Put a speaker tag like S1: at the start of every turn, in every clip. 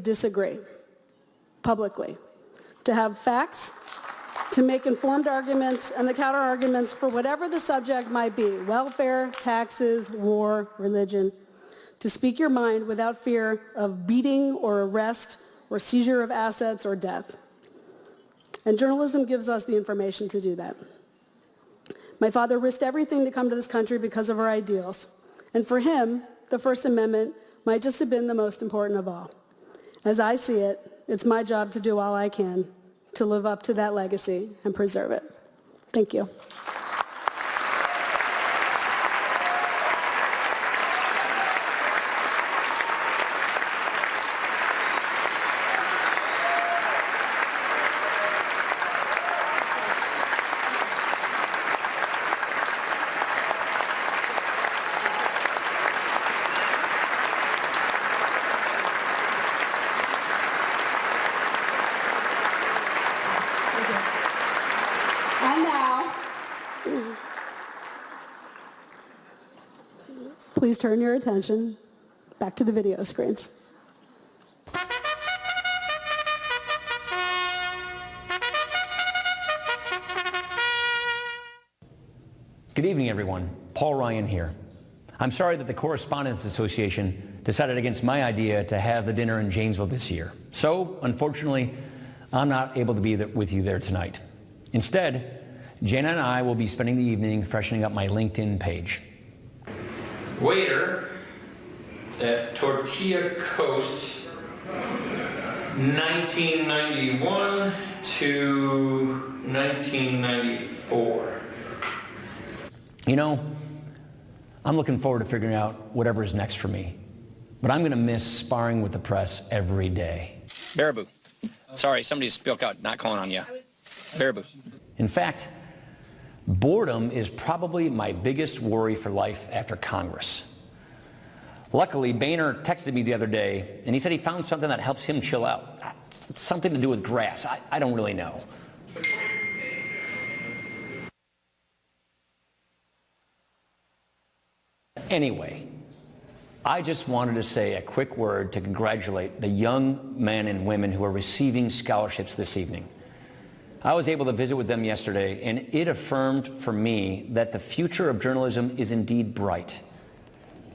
S1: disagree publicly, to have facts, to make informed arguments and the counter-arguments for whatever the subject might be, welfare, taxes, war, religion, to speak your mind without fear of beating or arrest or seizure of assets or death. And journalism gives us the information to do that. My father risked everything to come to this country because of our ideals. And for him, the First Amendment might just have been the most important of all. As I see it, it's my job to do all I can to live up to that legacy and preserve it. Thank you. And now, please turn your attention back to the video screens.
S2: Good evening, everyone. Paul Ryan here. I'm sorry that the Correspondents Association decided against my idea to have the dinner in Janesville this year. So, unfortunately, I'm not able to be with you there tonight. Instead, Jana and I will be spending the evening freshening up my LinkedIn page. Waiter at Tortilla Coast, 1991 to 1994. You know, I'm looking forward to figuring out whatever is next for me, but I'm going to miss sparring with the press every day.
S3: Baraboo. Sorry, somebody spoke out, not calling on you. Baraboo.
S2: In fact, boredom is probably my biggest worry for life after Congress. Luckily, Boehner texted me the other day, and he said he found something that helps him chill out. It's something to do with grass. I don't really know. Anyway, I just wanted to say a quick word to congratulate the young men and women who are receiving scholarships this evening. I was able to visit with them yesterday, and it affirmed for me that the future of journalism is indeed bright.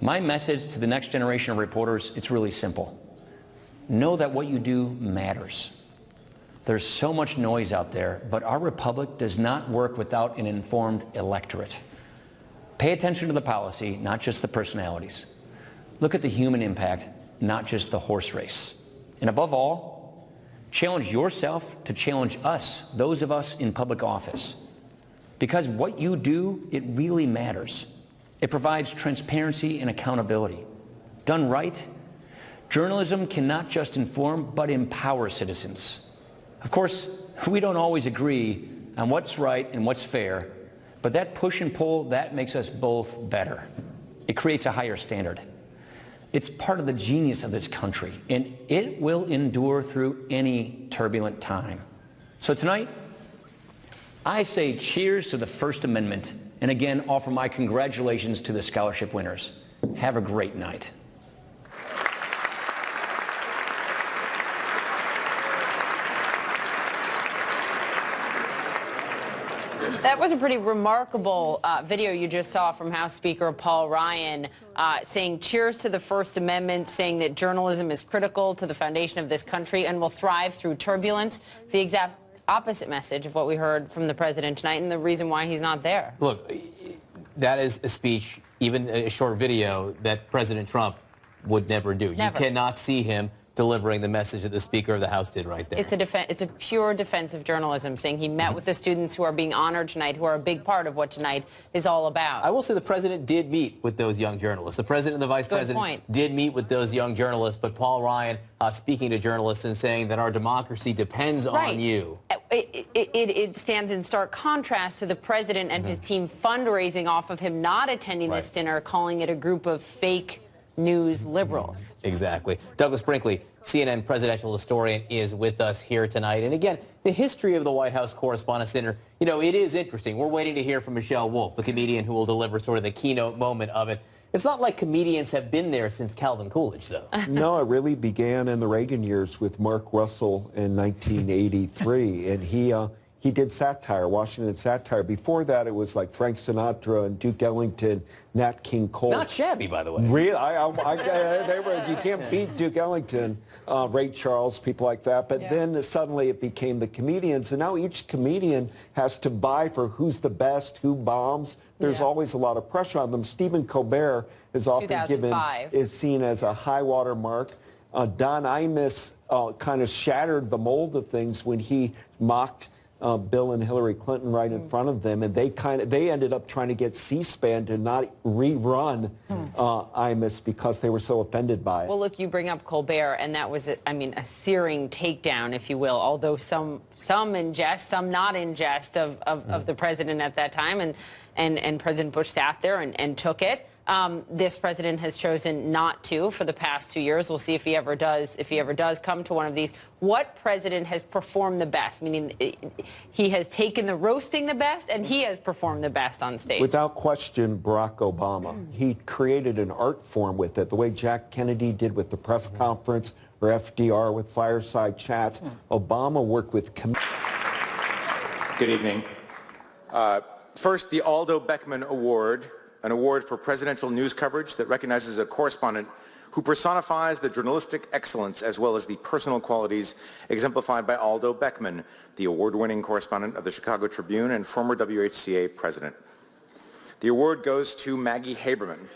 S2: My message to the next generation of reporters, it's really simple. Know that what you do matters. There's so much noise out there, but our republic does not work without an informed electorate. Pay attention to the policy, not just the personalities. Look at the human impact, not just the horse race. And above all, challenge yourself to challenge us, those of us in public office. Because what you do, it really matters. It provides transparency and accountability. Done right, journalism can not just inform, but empower citizens. Of course, we don't always agree on what's right and what's fair, but that push and pull, that makes us both better. It creates a higher standard. It's part of the genius of this country, and it will endure through any turbulent time. So tonight, I say cheers to the First Amendment, and again, offer my congratulations to the scholarship winners. Have a great night.
S4: That was a pretty remarkable video you just saw from House Speaker Paul Ryan saying cheers to the First Amendment, saying that journalism is critical to the foundation of this country and will thrive through turbulence. The exact opposite message of what we heard from the president tonight and the reason why he's not there.
S5: Look, that is a speech, even a short video, that President Trump would never do.
S4: Never.
S5: You cannot see him delivering the message that the Speaker of the House did right there.
S4: It's a pure defense of journalism, saying he met with the students who are being honored tonight, who are a big part of what tonight is all about.
S5: I will say the president did meet with those young journalists. The president and the vice president did meet with those young journalists, but Paul Ryan speaking to journalists and saying that our democracy depends on you.
S4: It stands in stark contrast to the president and his team fundraising off of him not attending this dinner, calling it a group of fake news liberals.
S5: Exactly. Douglas Brinkley, CNN presidential historian, is with us here tonight. And again, the history of the White House Correspondents' Dinner, you know, it is interesting. We're waiting to hear from Michelle Wolf, the comedian who will deliver sort of the keynote moment of it. It's not like comedians have been there since Calvin Coolidge, though.
S6: No, it really began in the Reagan years with Mark Russell in 1983, and he did satire, Washington satire. Before that, it was like Frank Sinatra and Duke Ellington, Nat King Cole.
S5: Not shabby, by the way.
S6: Really? You can't beat Duke Ellington, Ray Charles, people like that. But then suddenly it became the comedians, and now each comedian has to vie for who's the best, who bombs. There's always a lot of pressure on them. Stephen Colbert is often is seen as a high water mark. Don Imus kind of shattered the mold of things when he mocked Bill and Hillary Clinton right in front of them, and they ended up trying to get C-SPAN to not rerun Imus because they were so offended by it.
S4: Well, look, you bring up Colbert, and that was, a searing takedown, if you will, although some in jest, some not in jest of the president at that time, and President Bush sat there and took it. This president has chosen not to for the past 2 years. We'll see if he ever does. If he ever does come to one of these, what president has performed the best? Meaning, he has taken the roasting the best, and he has performed the best on stage.
S6: Without question, Barack Obama. He created an art form with it, the way Jack Kennedy did with the press conference, or FDR with fireside chats. Obama worked with.
S7: Good evening. First, the Aldo Beckman Award, an award for presidential news coverage that recognizes a correspondent who personifies the journalistic excellence as well as the personal qualities exemplified by Aldo Beckman, the award-winning correspondent of the Chicago Tribune and former WHCA president. The award goes to Maggie Haberman.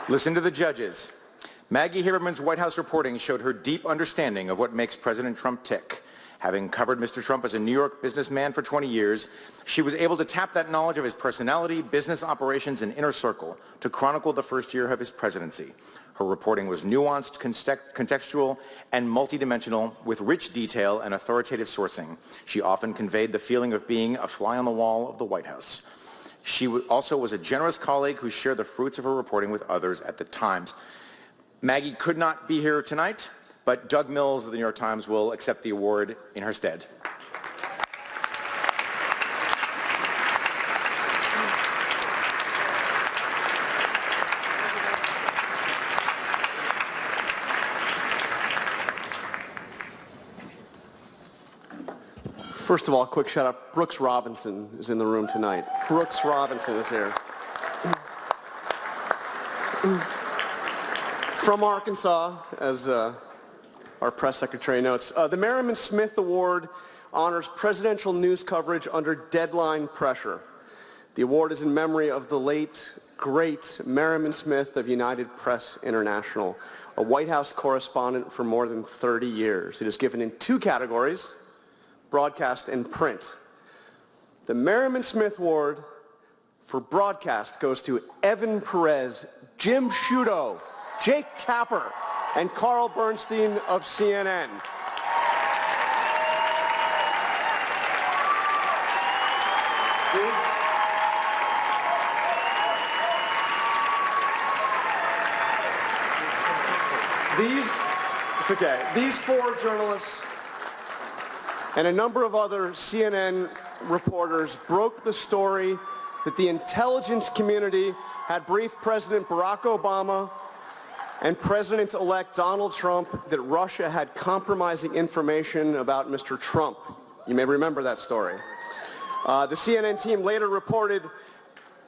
S7: Listen to the judges. Maggie Haberman's White House reporting showed her deep understanding of what makes President Trump tick. Having covered Mr. Trump as a New York businessman for 20 years, she was able to tap that knowledge of his personality, business operations, and inner circle to chronicle the first year of his presidency. Her reporting was nuanced, contextual, and multidimensional, with rich detail and authoritative sourcing. She often conveyed the feeling of being a fly on the wall of the White House. She also was a generous colleague who shared the fruits of her reporting with others at the Times. Maggie could not be here tonight, but Doug Mills of the New York Times will accept the award in her stead.
S8: First of all, quick shout out. Brooks Robinson is in the room tonight. Brooks Robinson is here. From Arkansas, as our press secretary notes, the Merriman Smith Award honors presidential news coverage under deadline pressure. The award is in memory of the late, great Merriman Smith of United Press International, a White House correspondent for more than 30 years. It is given in two categories, broadcast and print. The Merriman Smith Award for broadcast goes to Evan Perez, Jim Sciutto, Jake Tapper, and Carl Bernstein of CNN. These four journalists and a number of other CNN reporters broke the story that the intelligence community had briefed President Barack Obama and President-elect Donald Trump that Russia had compromising information about Mr. Trump. You may remember that story. The CNN team later reported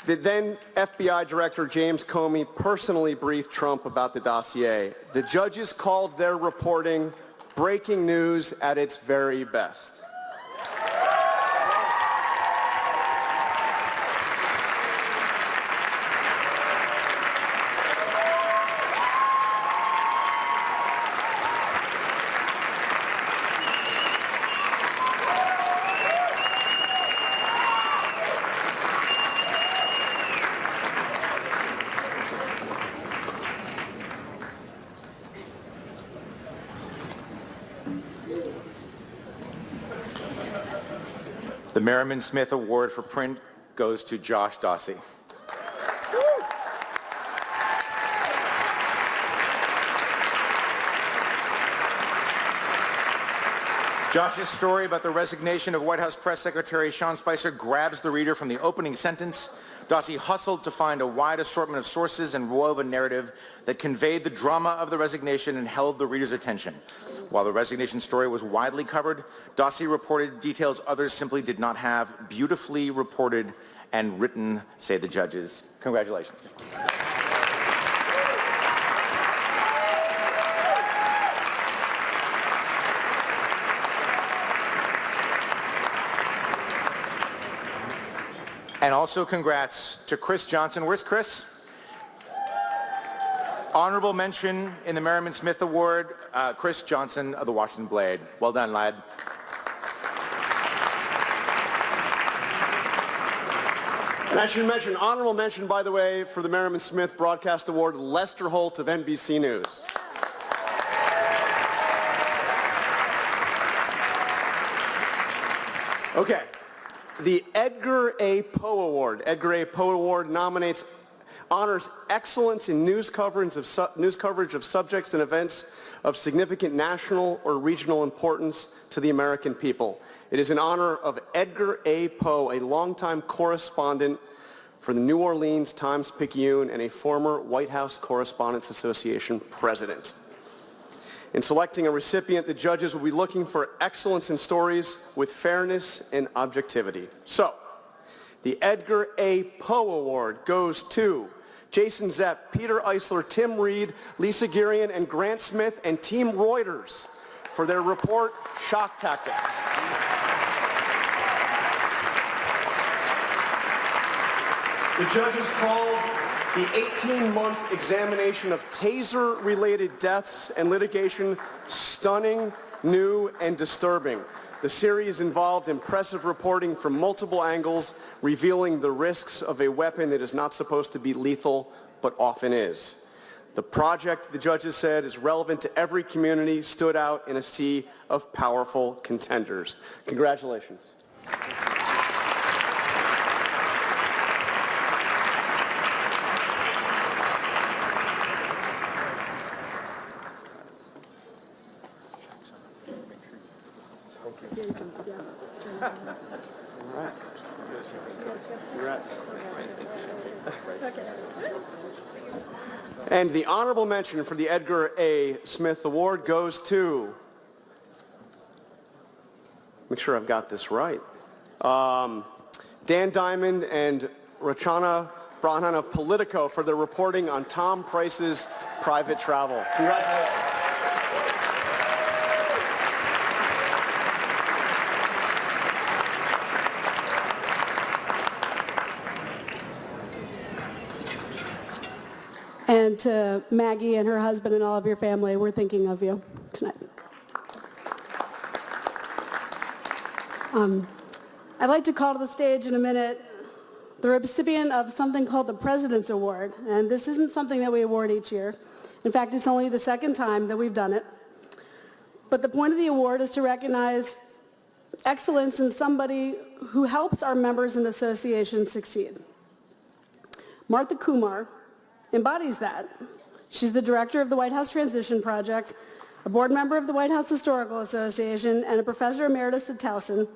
S8: that then FBI Director James Comey personally briefed Trump about the dossier. The judges called their reporting breaking news at its very best.
S7: The Merriman Smith Award for print goes to Josh Dawsey. Josh's story about the resignation of White House Press Secretary Sean Spicer grabs the reader from the opening sentence. Dossie hustled to find a wide assortment of sources and wove a narrative that conveyed the drama of the resignation and held the reader's attention. While the resignation story was widely covered, Dossie reported details others simply did not have. Beautifully reported and written, say the judges. Congratulations. And also congrats to Chris Johnson. Where's Chris? Honorable mention in the Merriman Smith Award, Chris Johnson of the Washington Blade. Well done, lad.
S8: And I should mention, honorable mention, by the way, for the Merriman Smith Broadcast Award, Lester Holt of NBC News. Okay. The Edgar A. Poe Award. Edgar A. Poe Award honors excellence in news coverage of subjects and events of significant national or regional importance to the American people. It is in honor of Edgar A. Poe, a longtime correspondent for the New Orleans Times-Picayune and a former White House Correspondents Association president. In selecting a recipient, the judges will be looking for excellence in stories with fairness and objectivity. So, the Edgar A. Poe Award goes to Jason Zepp, Peter Eisler, Tim Reed, Lisa Girian, and Grant Smith, and Team Reuters for their report, Shock Tactics. The judges called the 18-month examination of taser-related deaths and litigation stunning, new, and disturbing. The series involved impressive reporting from multiple angles, revealing the risks of a weapon that is not supposed to be lethal, but often is. The project, the judges said, is relevant to every community, stood out in a sea of powerful contenders. Congratulations. And the honorable mention for the Edgar A. Smith Award goes to, make sure I've got this right, Dan Diamond and Rachana Brahman of Politico for their reporting on Tom Price's private travel. Congratulations.
S1: And to Maggie and her husband and all of your family, we're thinking of you tonight. I'd like to call to the stage in a minute the recipient of something called the President's Award. And this isn't something that we award each year. In fact, it's only the second time that we've done it. But the point of the award is to recognize excellence in somebody who helps our members and associations succeed. Martha Kumar embodies that. She's the director of the White House Transition Project, a board member of the White House Historical Association, and a professor emeritus at Towson.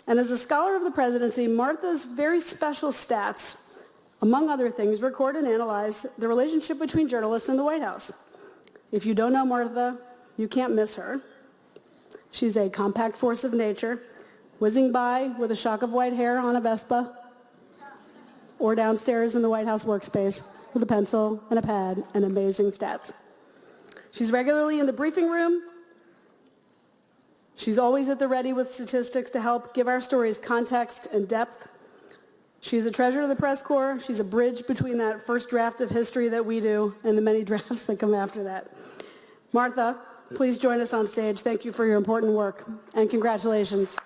S1: And as a scholar of the presidency, Martha's very special stats, among other things, record and analyze the relationship between journalists and the White House. If you don't know Martha, you can't miss her. She's a compact force of nature, whizzing by with a shock of white hair on a Vespa, or downstairs in the White House workspace with a pencil and a pad and amazing stats. She's regularly in the briefing room. She's always at the ready with statistics to help give our stories context and depth. She's a treasure of the press corps. She's a bridge between that first draft of history that we do and the many drafts that come after that. Martha, please join us on stage. Thank you for your important work, and congratulations.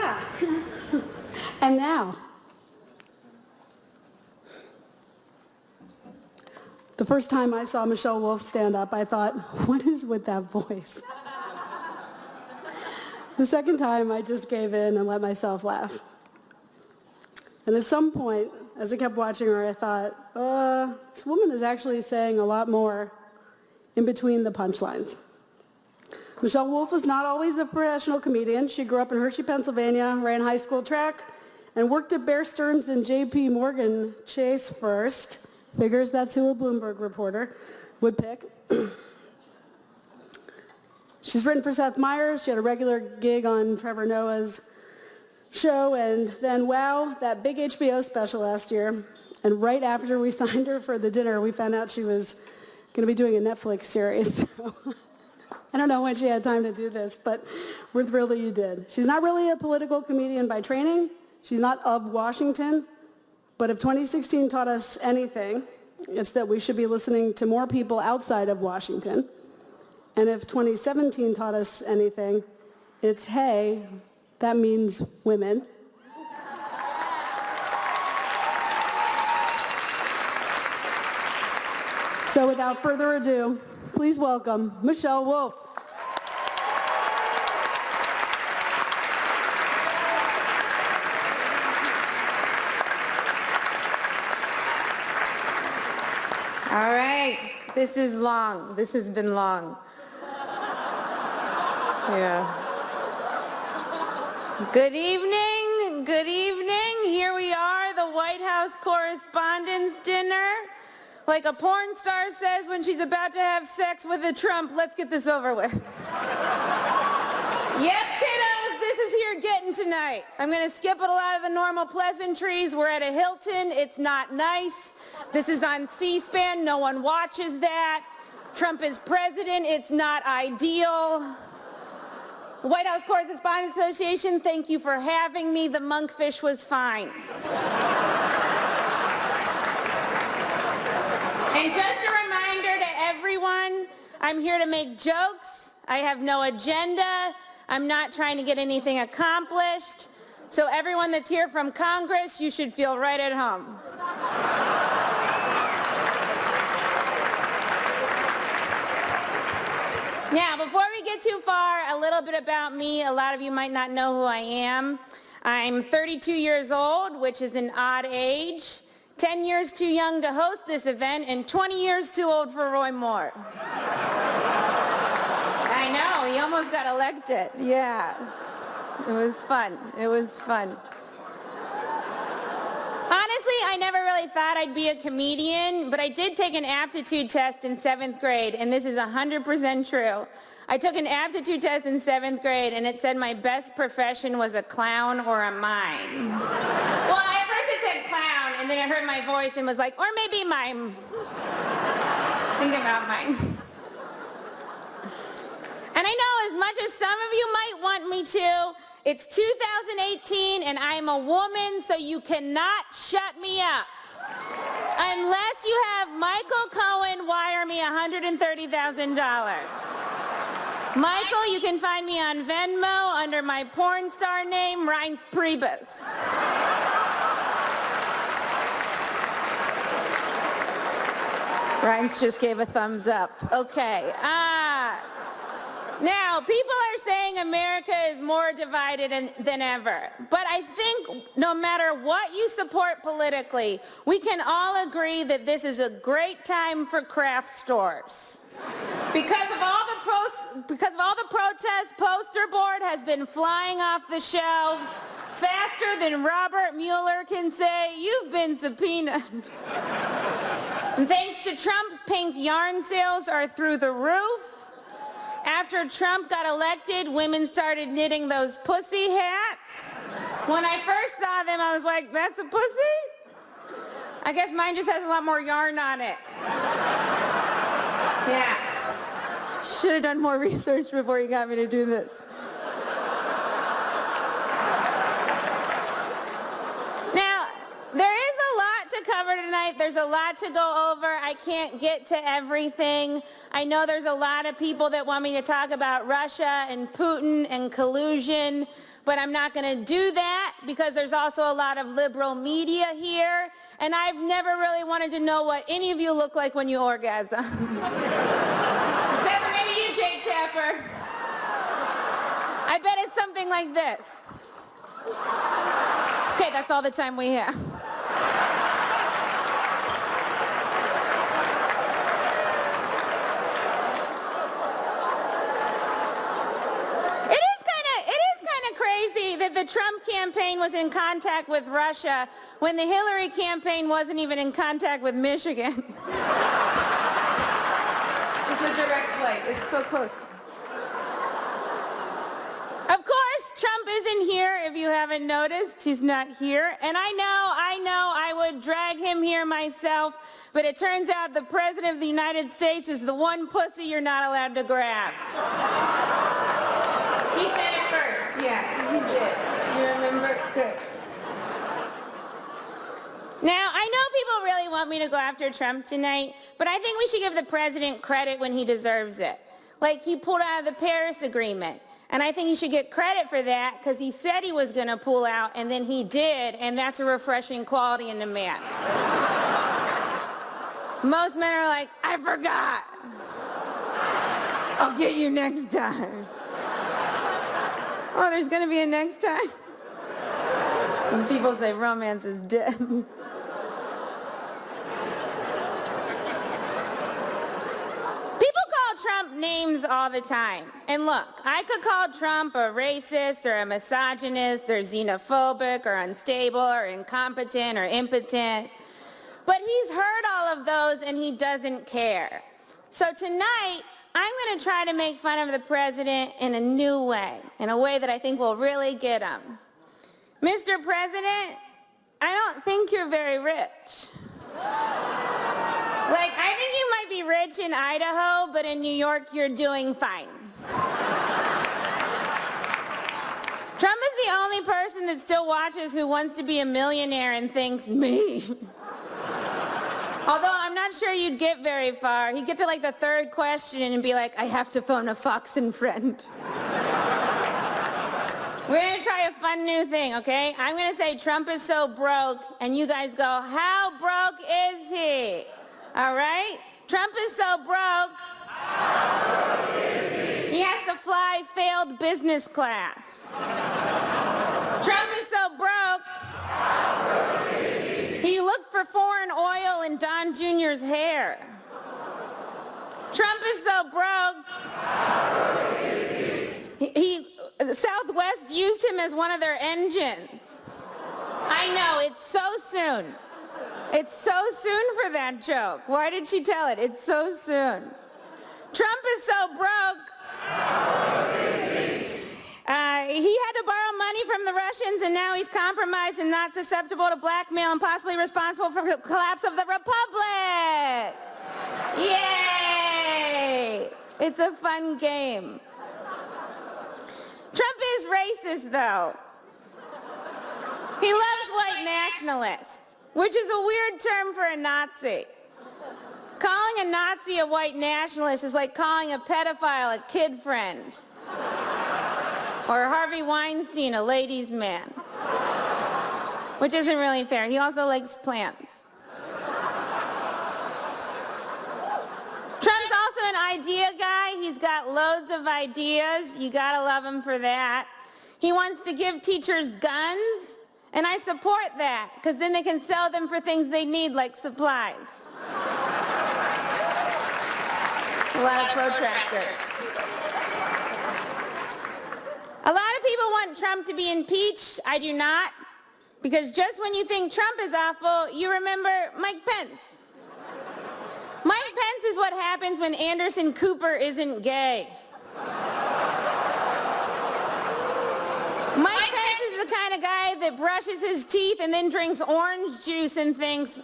S1: Yeah. And now, the first time I saw Michelle Wolf stand up, I thought, what is with that voice? The second time, I just gave in and let myself laugh. And at some point, as I kept watching her, I thought, this woman is actually saying a lot more in between the punchlines. Michelle Wolf was not always a professional comedian. She grew up in Hershey, Pennsylvania, ran high school track, and worked at Bear Stearns and J.P. Morgan Chase first. Figures that's who a Bloomberg reporter would pick. She's written for Seth Meyers. She had a regular gig on Trevor Noah's show, and then, wow, that big HBO special last year. And right after we signed her for the dinner, we found out she was going to be doing a Netflix series. So I don't know when she had time to do this, but we're thrilled that you did. She's not really a political comedian by training. She's not of Washington. But if 2016 taught us anything, it's that we should be listening to more people outside of Washington. And if 2017 taught us anything, it's, hey, that means women. So without further ado, please welcome Michelle Wolf.
S9: All right, this is long. This has been long. Yeah. Good evening, good evening. Here we are, the White House Correspondents' dinner. Like a porn star says when she's about to have sex with a Trump, let's get this over with. Yep, kiddos, this is here getting tonight. I'm gonna skip a lot of the normal pleasantries. We're at a Hilton, it's not nice. This is on C-SPAN, no one watches that. Trump is president, it's not ideal. The White House Correspondents Association, thank you for having me. The monkfish was fine. And just a reminder to everyone, I'm here to make jokes. I have no agenda. I'm not trying to get anything accomplished. So everyone that's here from Congress, you should feel right at home. Now, before we get too far, a little bit about me. A lot of you might not know who I am. I'm 32 years old, which is an odd age. 10 years too young to host this event, and 20 years too old for Roy Moore. I know, he almost got elected. Yeah. It was fun. It was fun. Honestly, I never really thought I'd be a comedian, but I did take an aptitude test in 7th grade, and this is 100% true. I took an aptitude test in 7th grade, and it said my best profession was a clown or a mime. Well, at first it said clown, and then it heard my voice and was like, or maybe mime. Think about mime. And I know as much as some of you might want me to, it's 2018 and I'm a woman, so you cannot shut me up. Unless you have Michael Cohen wire me $130,000. Michael, you can find me on Venmo under my porn star name, Reince Priebus. Reince just gave a thumbs up. Okay. Now, people are saying America is more divided than ever. But I think no matter what you support politically, we can all agree that this is a great time for craft stores. Because of all the protests, poster board has been flying off the shelves faster than Robert Mueller can say, you've been subpoenaed. And thanks to Trump, pink yarn sales are through the roof. After Trump got elected, women started knitting those pussy hats. When I first saw them, I was like, that's a pussy? I guess mine just has a lot more yarn on it. Yeah. Should have done more research before you got me to do this. Now, there is a lot to cover tonight. There's a lot to go over. I can't get to everything. I know there's a lot of people that want me to talk about Russia and Putin and collusion, but I'm not going to do that because there's also a lot of liberal media here, and I've never really wanted to know what any of you look like when you orgasm. Except for maybe you, Jake Tapper. I bet it's something like this. Okay, that's all the time we have. That the Trump campaign was in contact with Russia when the Hillary campaign wasn't even in contact with Michigan. It's a direct flight. It's so close. Of course, Trump isn't here, if you haven't noticed. He's not here. And I know I would drag him here myself, but it turns out the President of the United States is the one pussy you're not allowed to grab. He said it first. Yeah, he did. You remember? Good. Now, I know people really want me to go after Trump tonight, but I think we should give the president credit when he deserves it. Like, he pulled out of the Paris Agreement, and I think he should get credit for that because he said he was going to pull out, and then he did, and that's a refreshing quality in a man. Most men are like, I forgot. I'll get you next time. Oh, there's going to be a next time? When people say romance is dead. People call Trump names all the time. And look, I could call Trump a racist or a misogynist or xenophobic or unstable or incompetent or impotent. But he's heard all of those and he doesn't care. So tonight, I'm going to try to make fun of the president in a new way, in a way that I think will really get him. Mr. President, I don't think you're very rich. Like, I think you might be rich in Idaho, but in New York, you're doing fine. Trump is the only person that still watches Who Wants to Be a Millionaire and thinks, me. Although I'm not sure you'd get very far. He'd get to like the third question and be like, I have to phone a Fox and friend. We're going to try a fun new thing, okay? I'm going to say Trump is so broke, and you guys go, how broke is he? All right? Trump is so broke. How broke is he? He has to fly failed business class. Trump is so broke. How broke is he? He looked for foreign oil in Don Jr.'s hair. Trump is so broke. How broke is he? Southwest used him as one of their engines. I know, it's so soon. It's so soon for that joke. Why did she tell it? It's so soon. Trump is so broke. He had to borrow money from the Russians, and now he's compromised and not susceptible to blackmail and possibly responsible for the collapse of the Republic. Yay! It's a fun game. Trump is racist, though. He loves white nationalists, which is a weird term for a Nazi. Calling a Nazi a white nationalist is like calling a pedophile a kid friend. Or Harvey Weinstein a ladies' man. Which isn't really fair. He also likes plants. Trump's also an idea guy. He's got loads of ideas. You gotta love him for that. He wants to give teachers guns, and I support that, because then they can sell them for things they need, like supplies. A lot of protractors. A lot of people want Trump to be impeached. I do not, because just when you think Trump is awful, you remember Mike Pence. Mike Pence is what happens when Anderson Cooper isn't gay. Mike Pence is the kind of guy that brushes his teeth and then drinks orange juice and thinks,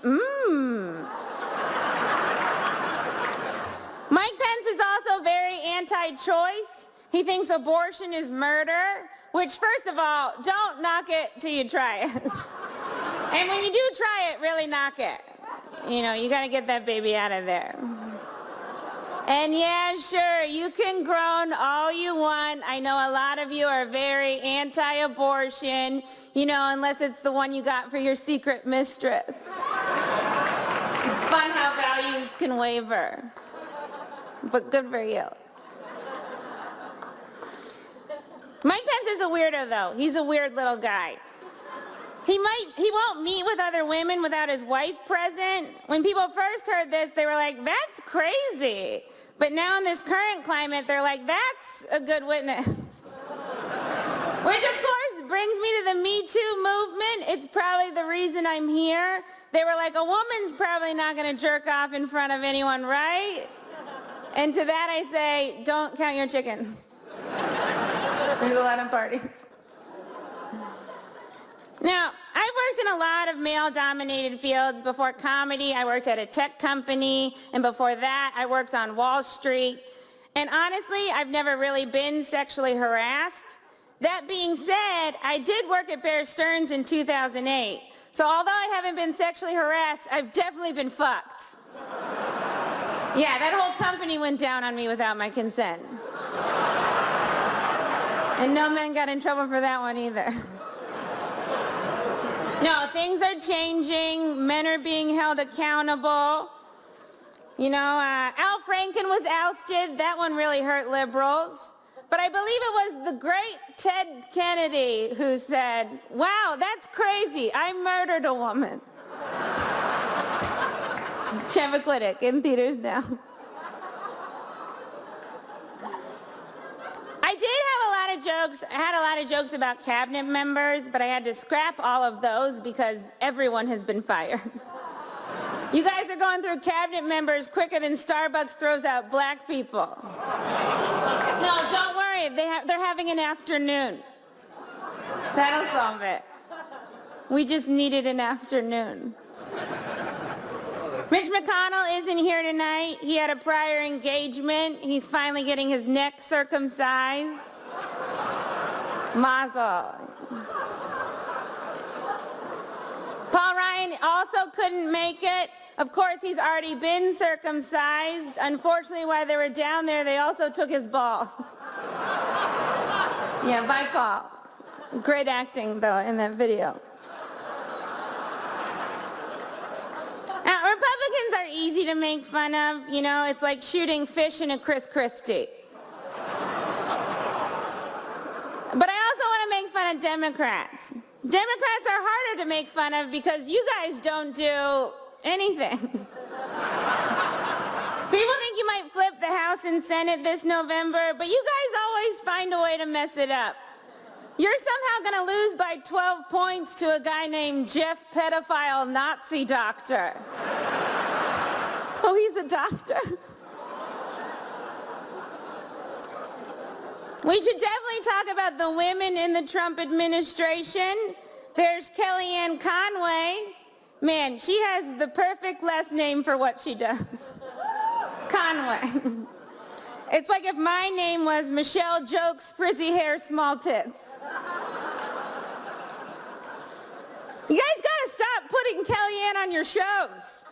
S9: Mike Pence is also very anti-choice. He thinks abortion is murder, which, first of all, don't knock it till you try it. And when you do try it, really knock it. You know, you gotta get that baby out of there. And yeah, sure, you can groan all you want. I know a lot of you are very anti-abortion, you know, unless it's the one you got for your secret mistress. It's fun how values can waver, but good for you. Mike Pence is a weirdo, though. He's a weird little guy. He won't meet with other women without his wife present. When people first heard this, they were like, that's crazy. But now in this current climate, they're like, that's a good witness. Which, of course, brings me to the Me Too movement. It's probably the reason I'm here. They were like, a woman's probably not going to jerk off in front of anyone, right? And to that I say, don't count your chickens. There's a lot of parties. Now, I've worked in a lot of male-dominated fields. Before comedy, I worked at a tech company, and before that, I worked on Wall Street. And honestly, I've never really been sexually harassed. That being said, I did work at Bear Stearns in 2008. So although I haven't been sexually harassed, I've definitely been fucked. Yeah, that whole company went down on me without my consent. And no men got in trouble for that one either. No, things are changing. Men are being held accountable. You know, Al Franken was ousted. That one really hurt liberals. But I believe it was the great Ted Kennedy who said, wow, that's crazy. I murdered a woman. Chappaquiddick in theaters now. I had a lot of jokes about cabinet members, but I had to scrap all of those because everyone has been fired. You guys are going through cabinet members quicker than Starbucks throws out black people. No, don't worry, they're having an afternoon. That'll solve it. We just needed an afternoon. Mitch McConnell isn't here tonight. He had a prior engagement. He's finally getting his neck circumcised. Mazel. Paul Ryan also couldn't make it. Of course, he's already been circumcised. Unfortunately, while they were down there, they also took his balls. Yeah, bye, Paul. Great acting, though, in that video. Now, Republicans are easy to make fun of. You know, it's like shooting fish in a Chris Christie. But I also want to make fun of Democrats. Democrats are harder to make fun of because you guys don't do anything. People think you might flip the House and Senate this November, but you guys always find a way to mess it up. You're somehow going to lose by 12 points to a guy named Jeff Pedophile Nazi Doctor. Oh, he's a doctor? We should definitely talk about the women in the Trump administration. There's Kellyanne Conway. Man, she has the perfect last name for what she does. Conway. It's like if my name was Michelle Jokes, frizzy hair, small tits. You guys gotta stop putting Kellyanne on your shows.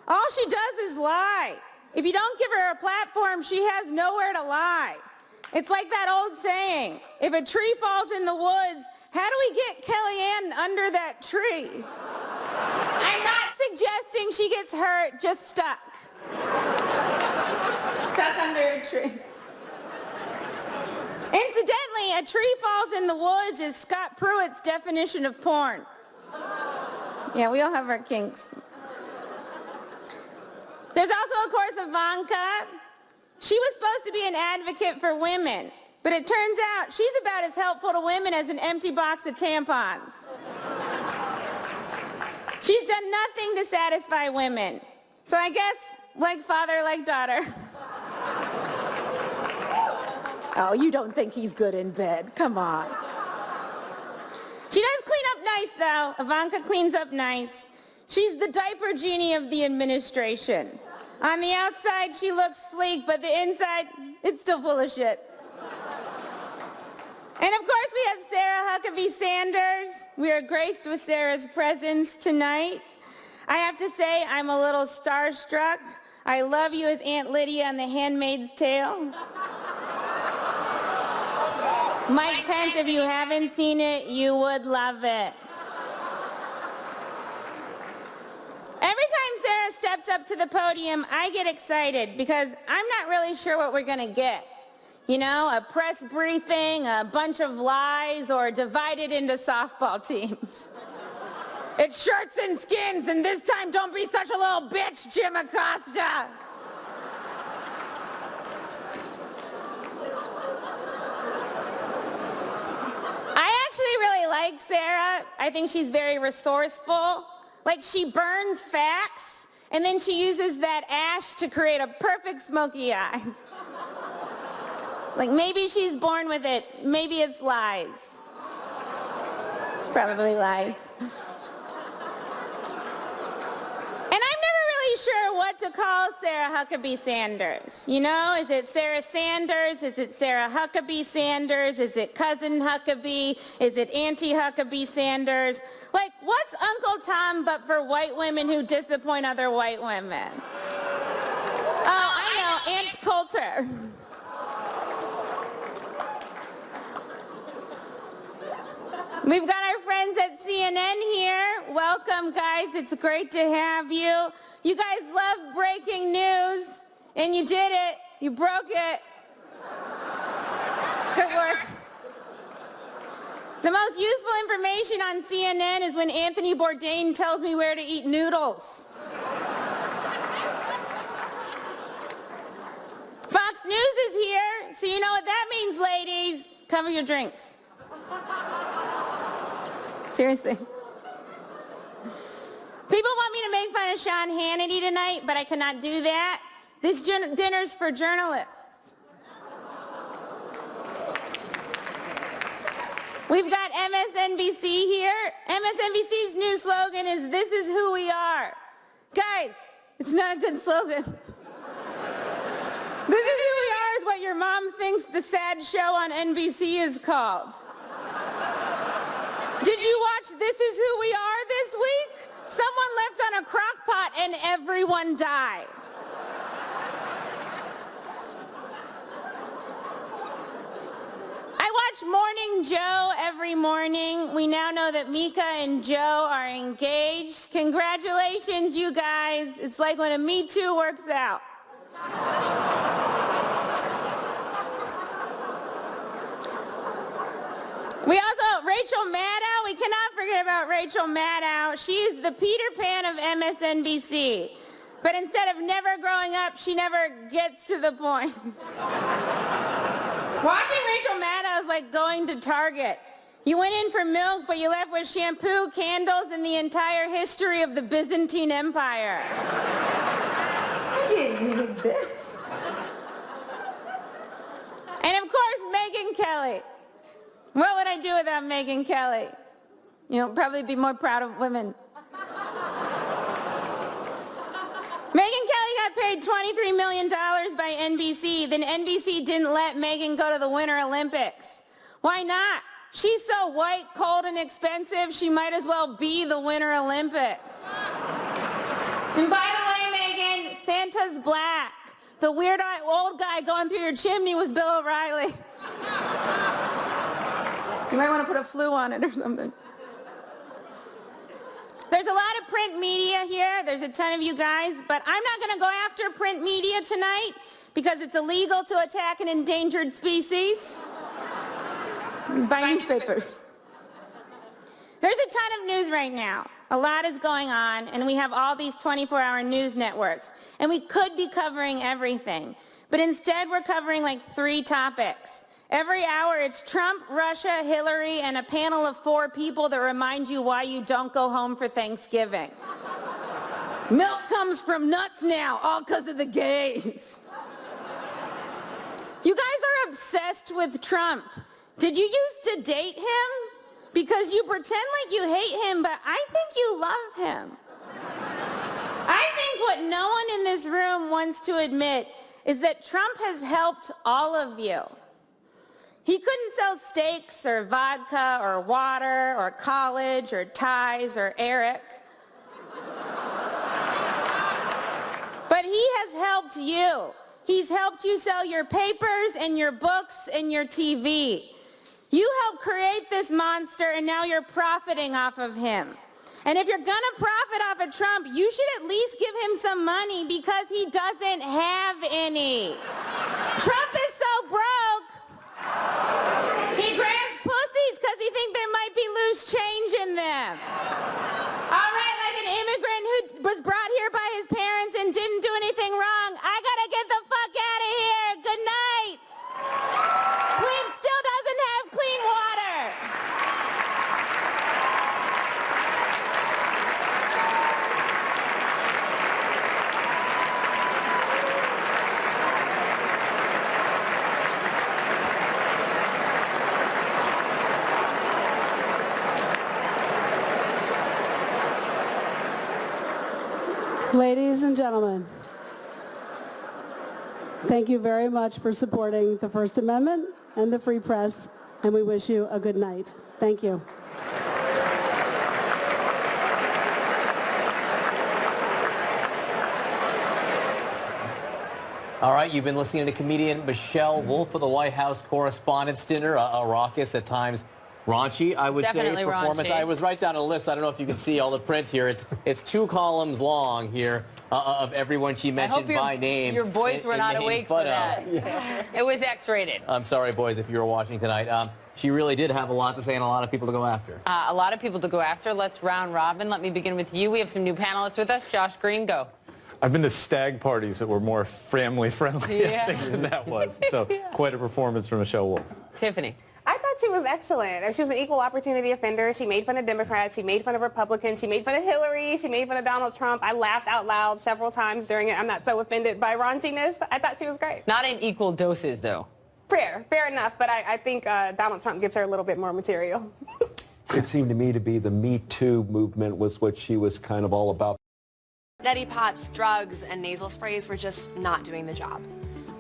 S9: All she does is lie. If you don't give her a platform, she has nowhere to lie. It's like that old saying, if a tree falls in the woods, how do we get Kellyanne under that tree? I'm not suggesting she gets hurt, just stuck. Stuck under a tree. Incidentally, a tree falls in the woods is Scott Pruitt's definition of porn. Yeah, we all have our kinks. There's also, of course, Ivanka. She was supposed to be an advocate for women, but it turns out she's about as helpful to women as an empty box of tampons. She's done nothing to satisfy women. So I guess, like father, like daughter. Oh, you don't think he's good in bed. Come on. She does clean up nice, though. Ivanka cleans up nice. She's the diaper genie of the administration. On the outside, she looks sleek, but the inside, it's still full of shit. And of course, we have Sarah Huckabee Sanders. We are graced with Sarah's presence tonight. I have to say, I'm a little starstruck. I love you as Aunt Lydia on The Handmaid's Tale. Mike Pence, if you haven't seen it, you would love it. Every time Sarah steps up to the podium, I get excited because I'm not really sure what we're going to get. You know, a press briefing, a bunch of lies, or divided into softball teams. It's shirts and skins, and this time don't be such a little bitch, Jim Acosta. I actually really like Sarah. I think she's very resourceful. Like, she burns facts, and then she uses that ash to create a perfect smoky eye. Like, maybe she's born with it. Maybe it's lies. It's probably lies. And I'm never really sure what to call Sarah Huckabee Sanders. You know, is it Sarah Sanders? Is it Sarah Huckabee Sanders? Is it Cousin Huckabee? Is it Auntie Huckabee Sanders? Like, what's Uncle Tom but for white women who disappoint other white women? Oh, I know, Aunt Coulter. We've got our friends at CNN here. Welcome, guys. It's great to have you. You guys love breaking news, and you did it. You broke it. Good work. The most useful information on CNN is when Anthony Bourdain tells me where to eat noodles. Fox News is here, so you know what that means, ladies. Cover your drinks. Seriously. People want me to make fun of Sean Hannity tonight, but I cannot do that. This dinner's for journalists. We've got MSNBC here. MSNBC's new slogan is, "This is who we are." Guys, it's not a good slogan. "This is who we are" is what your mom thinks the sad show on NBC is called. Did you watch This Is Who We Are this week? Someone left on a crock pot and everyone died. I watch Morning Joe every morning. We now know that Mika and Joe are engaged. Congratulations, you guys. It's like when a Me Too works out. We also, Rachel Maddow, we cannot forget about Rachel Maddow. She's the Peter Pan of MSNBC. But instead of never growing up, she never gets to the point. Watching Rachel Maddow is like going to Target. You went in for milk, but you left with shampoo, candles, and the entire history of the Byzantine Empire. I didn't need this. And of course, Megyn Kelly. What would I do without Megyn Kelly? You know, probably be more proud of women. Megyn Kelly got paid $23 million by NBC. Then NBC didn't let Megyn go to the Winter Olympics. Why not? She's so white, cold, and expensive, she might as well be the Winter Olympics. And by the way, Megyn, Santa's black. The weird old guy going through your chimney was Bill O'Reilly. You might want to put a flu on it or something. There's a lot of print media here. There's a ton of you guys, but I'm not going to go after print media tonight because it's illegal to attack an endangered species. Buy newspapers. There's a ton of news right now. A lot is going on, and we have all these 24-hour news networks, and we could be covering everything. But instead, we're covering like 3 topics. Every hour, it's Trump, Russia, Hillary, and a panel of 4 people that remind you why you don't go home for Thanksgiving. Milk comes from nuts now, all because of the gays. You guys are obsessed with Trump. Did you used to date him? Because you pretend like you hate him, but I think you love him. I think what no one in this room wants to admit is that Trump has helped all of you. He couldn't sell steaks or vodka or water or college or ties or Eric. But he has helped you. He's helped you sell your papers and your books and your TV. You helped create this monster, and now you're profiting off of him. And if you're gonna profit off of Trump, you should at least give him some money because he doesn't have any. Trump is so broke, he grabs pussies because he thinks there might be loose change in them. All right, like an immigrant who was brought here by his parents and didn't do anything wrong. I gotta get the fuck out of here. Good night. Flint still doesn't have clean water.
S1: Ladies and gentlemen, thank you very much for supporting the First Amendment and the free press, and we wish you a good night. Thank you.
S5: All right, you've been listening to comedian Michelle Wolf for the White House Correspondents' Dinner, a raucous, at times raunchy, I would
S4: Definitely
S5: say, performance.
S4: raunchy.
S5: I was right down a list. I don't know if you can see all the print here. It's 2 columns long here of everyone she mentioned by name.
S4: Your boys were not awake for that. Yeah. It was X-rated.
S5: I'm sorry, boys, if you were watching tonight. She really did have a lot to say and a lot of people to go after.
S4: A lot of people to go after. Let's round robin. Let me begin with you. We have some new panelists with us. Josh Green, go.
S10: I've been to stag parties that were more family-friendly than that was. So quite a performance from Michelle Wolf.
S4: Tiffany.
S11: I thought she was excellent. She was an equal opportunity offender. She made fun of Democrats. She made fun of Republicans. She made fun of Hillary. She made fun of Donald Trump. I laughed out loud several times during it. I'm not so offended by raunchiness. I thought she was great.
S4: Not in equal doses, though.
S11: Fair enough. But I think Donald Trump gives her a little bit more material.
S6: It seemed to me to be the Me Too movement was what she was kind of all about.
S12: Neti pots, drugs, and nasal sprays were just not doing the job.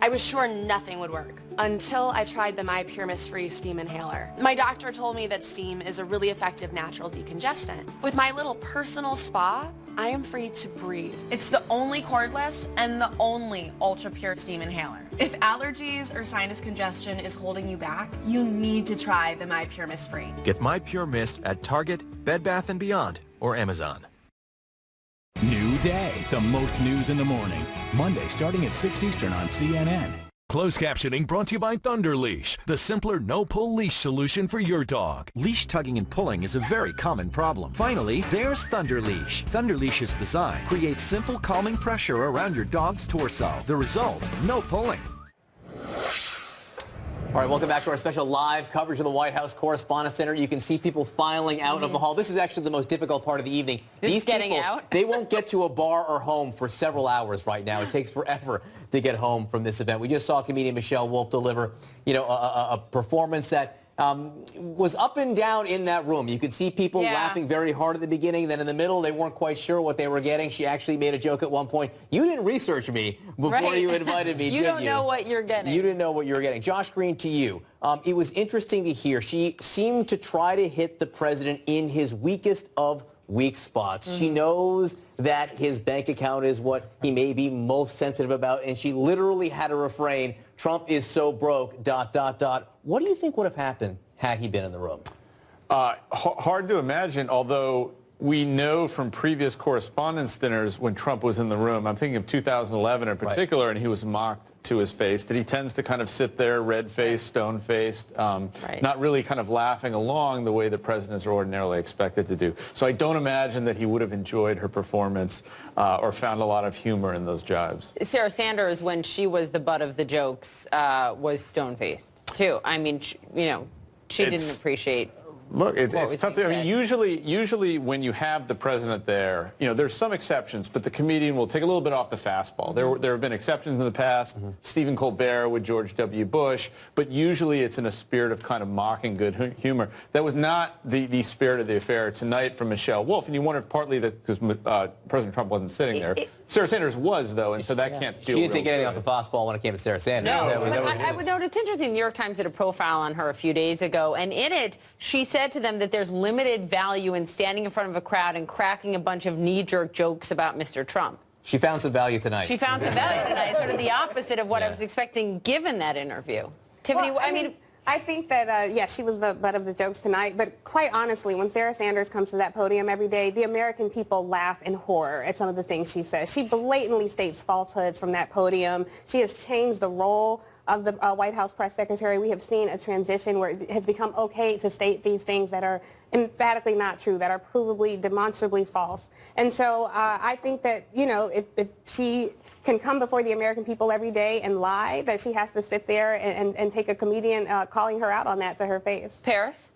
S12: I was sure nothing would work until I tried the My Pure Mist-Free steam inhaler. My doctor told me that steam is a really effective natural decongestant. With my little personal spa, I am free to breathe. It's the only cordless and the only ultra-pure steam inhaler. If allergies or sinus congestion is holding you back, you need to try the My Pure Mist-Free.
S13: Get My Pure Mist at Target, Bed Bath & Beyond, or Amazon.
S14: New day, the most news in the morning. Monday starting at 6 Eastern on CNN.
S15: Closed captioning brought to you by Thunder Leash, the simpler no-pull leash solution for your dog.
S13: Leash tugging and pulling is a very common problem. Finally, there's Thunder Leash. Thunder Leash's design creates simple calming pressure around your dog's torso. The result, no pulling.
S5: All right, welcome back to our special live coverage of the White House Correspondents' Center. You can see people filing out of the hall. This is actually the most difficult part of the evening.
S4: These
S5: people,
S4: out?
S5: They won't get to a bar or home for several hours right now. It takes forever to get home from this event. We just saw comedian Michelle Wolf deliver, a performance that was up and down in that room. You could see people laughing very hard at the beginning. Then in the middle, they weren't quite sure what they were getting. She actually made a joke at one point. You didn't research me before you invited me, did you?
S4: You don't know what you're getting.
S5: You didn't know what you were getting. Josh Green, to you. It was interesting to hear. She seemed to try to hit the president in his weakest of weak spots. She knows that his bank account is what he may be most sensitive about, and she literally had a refrain, Trump is so broke, ... What do you think would have happened had he been in the room?
S10: Hard to imagine, although we know from previous correspondence dinners when Trump was in the room, I'm thinking of 2011 in particular, and he was mocked to his face, that he tends to kind of sit there red-faced, stone-faced, not really kind of laughing along the way the presidents are ordinarily expected to do. So I don't imagine that he would have enjoyed her performance or found a lot of humor in those jibes.
S4: Sarah Sanders, when she was the butt of the jokes, was stone-faced, too. I mean, she didn't appreciate.
S10: Look, it's tough to, I mean, usually when you have the president there, there's some exceptions, but the comedian will take a little bit off the fastball. There have been exceptions in the past, Stephen Colbert with George W. Bush, but usually it's in a spirit of kind of mocking good humor. That was not the spirit of the affair tonight from Michelle Wolf, and you wonder if partly that because President Trump wasn't sitting there. Sarah Sanders was, though, and so that can't feel
S5: She didn't take anything off the fastball when it came to Sarah Sanders.
S4: No, I would note it's interesting. The New York Times did a profile on her a few days ago, and in it, she said to them that there's limited value in standing in front of a crowd and cracking a bunch of knee-jerk jokes about Mr. Trump.
S5: She found some value tonight.
S4: She found some value tonight, sort of the opposite of what I was expecting given that interview. Tiffany,
S11: Well, I think that, yes, she was the butt of the jokes tonight, but quite honestly, when Sarah Sanders comes to that podium every day, the American people laugh in horror at some of the things she says. She blatantly states falsehoods from that podium. She has changed the role of the White House press secretary. We have seen a transition where it has become okay to state these things that are emphatically not true, that are provably, demonstrably false. And so I think that, you know, if she can come before the American people every day and lie, that she has to sit there and take a comedian calling her out on that to her face.
S4: Paris?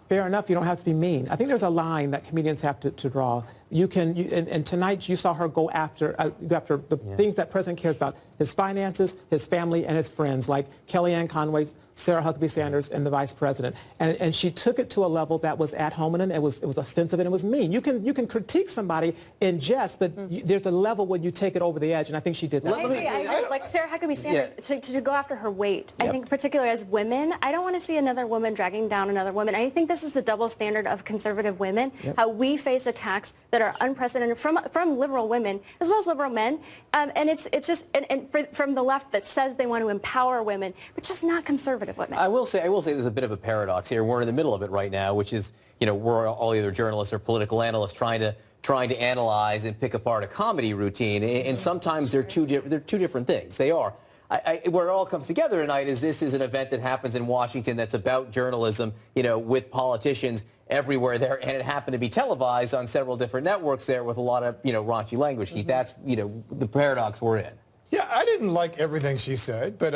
S16: Fair enough. You don't have to be mean. I think there's a line that comedians have to draw. You can, and tonight you saw her go after the things that President cares about: his finances, his family, and his friends, like Kellyanne Conway, Sarah Huckabee Sanders, and the Vice President. And she took it to a level that was ad hominem. It was offensive and it was mean. You can critique somebody in jest, but there's a level when you take it over the edge, and I think she did that.
S17: I agree. Like Sarah Huckabee Sanders, to go after her weight. I think particularly as women, I don't want to see another woman dragging down another woman. I think this is the double standard of conservative women, how we face attacks that are unprecedented from liberal women as well as liberal men, and it's just from the left that says they want to empower women, but just not conservative women.
S5: I will say there's a bit of a paradox here. We're in the middle of it right now, which is, you know, we're all either journalists or political analysts trying to analyze and pick apart a comedy routine, and sometimes they're two different things. They are. Where it all comes together tonight is this is an event that happens in Washington that's about journalism, you know, with politicians everywhere there, and it happened to be televised on several different networks there with a lot of, you know, raunchy language. Keith, that's, you know, the paradox we're in.
S18: Yeah, I didn't like everything she said, but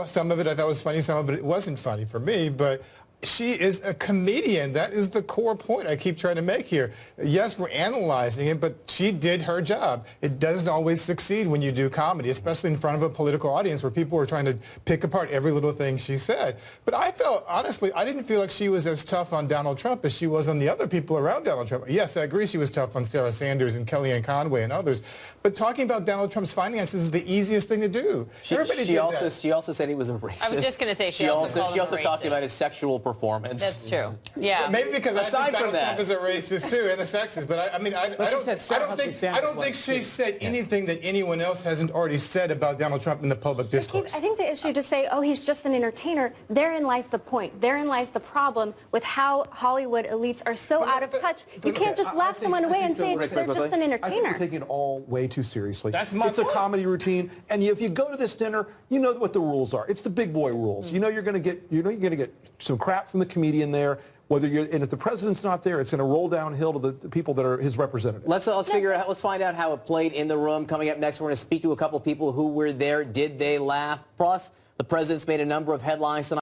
S18: some of it I thought was funny, some of it wasn't funny for me, but she is a comedian. That is the core point I keep trying to make here. Yes, we're analyzing it, but she did her job. It doesn't always succeed when you do comedy, especially in front of a political audience where people were trying to pick apart every little thing she said. But I felt, honestly, I didn't feel like she was as tough on Donald Trump as she was on the other people around Donald Trump. Yes, I agree she was tough on Sarah Sanders and Kellyanne Conway and others, but talking about Donald Trump's finances is the easiest thing to do.
S5: She also said he was a racist.
S4: I was just going to say
S5: she also talked about his sexual performance.
S4: That's true. Yeah.
S18: Maybe because I think Donald Trump is a racist too and a sexist. But I don't think she said anything that anyone else hasn't already said about Donald Trump in the public discourse.
S17: I think the issue to say, oh, he's just an entertainer, therein lies the point. Therein lies the problem with how Hollywood elites are so out of touch. You can't just laugh someone away and say they're just an entertainer.
S19: I think we're taking it all way too seriously.
S18: It's
S19: a comedy routine, and if you go to this dinner, you know what the rules are. It's the big boy rules. You know you're going to get some crap from the comedian there. And if the president's not there, it's going to roll downhill to the people that are his representatives.
S5: Let's find out how it played in the room. Coming up next, we're going to speak to a couple people who were there. Did they laugh? Plus, the president's made a number of headlines tonight.